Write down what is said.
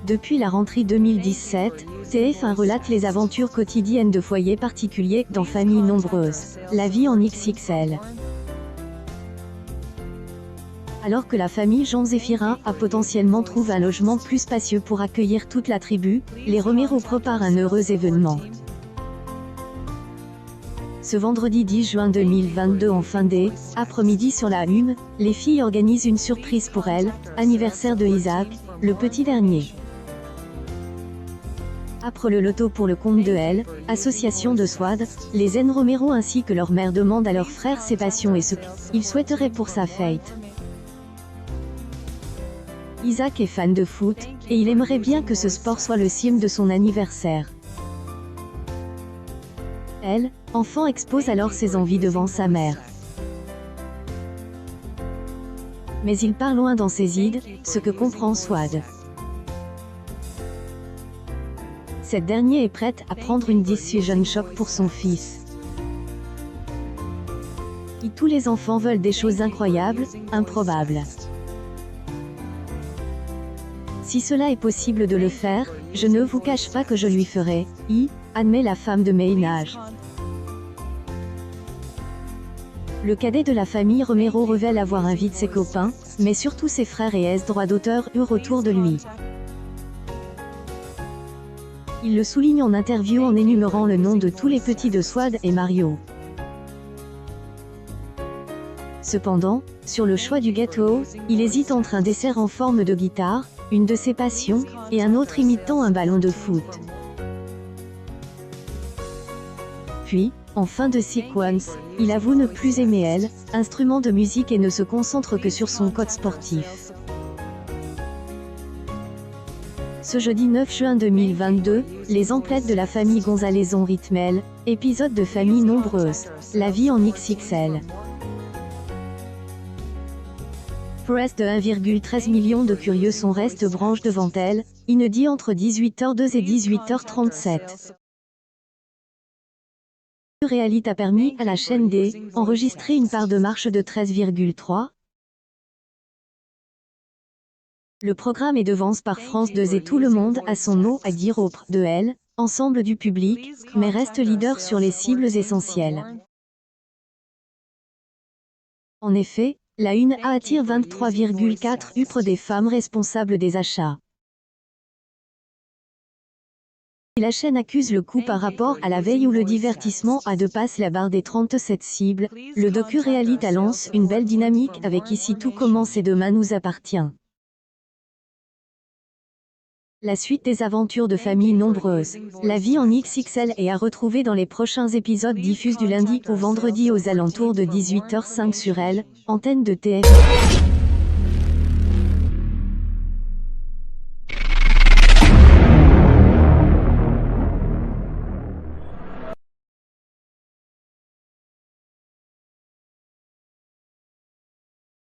Depuis la rentrée 2017, TF1 relate les aventures quotidiennes de foyers particuliers dans familles nombreuses. La vie en XXL. Alors que la famille Jean Zéphirin a potentiellement trouvé un logement plus spacieux pour accueillir toute la tribu, les Romero préparent un heureux événement. Ce vendredi 10 juin 2022 en fin d'après-midi sur la Hume, les filles organisent une surprise pour elles, anniversaire de Isaac, le petit dernier. Après le loto pour le compte de elle, association de Swad, les N Romero ainsi que leur mère demandent à leur frère ses passions et ce qu'ils souhaiteraient pour sa fête. Isaac est fan de foot, et il aimerait bien que ce sport soit le thème de son anniversaire. Elle, enfant, expose alors ses envies devant sa mère. Mais il part loin dans ses idées, ce que comprend Swad. Cette dernière est prête à prendre une décision choc pour son fils. Et tous les enfants veulent des choses incroyables, improbables. Si cela est possible de le faire, je ne vous cache pas que je lui ferai, admet la femme de ménage. Le cadet de la famille Romero révèle avoir invité ses copains, mais surtout ses frères et droits d'auteur autour de lui. Il le souligne en interview en énumérant le nom de tous les petits de Swad et Mario. Cependant, sur le choix du gâteau, il hésite entre un dessert en forme de guitare, une de ses passions, et un autre imitant un ballon de foot. Puis, en fin de séquence, il avoue ne plus aimer elle, instrument de musique et ne se concentre que sur son code sportif. Ce jeudi 9 juin 2022, les emplettes de la famille González ont rythmé épisode de famille nombreuse, la vie en XXL. Press de 1,13 million de curieux sont restent branches devant elle, inédit entre 18h02 et 18h37. Reality a permis à la chaîne D enregistrer une part de marche de 13,3. Le programme est devance par France 2 et tout le monde a son mot à dire auprès de elle, ensemble du public, mais reste leader sur les cibles essentielles. En effet, la Une attire 23,4 upre des femmes responsables des achats. La chaîne accuse le coup par rapport à la veille où le divertissement a dépassé la barre des 37 cibles. Le docu-réalité lance une belle dynamique avec Ici tout commence et demain nous appartient. La suite des aventures de familles nombreuses. La vie en XXL est à retrouver dans les prochains épisodes diffusés du lundi au vendredi aux alentours de 18h05 sur Elle, antenne de TF1.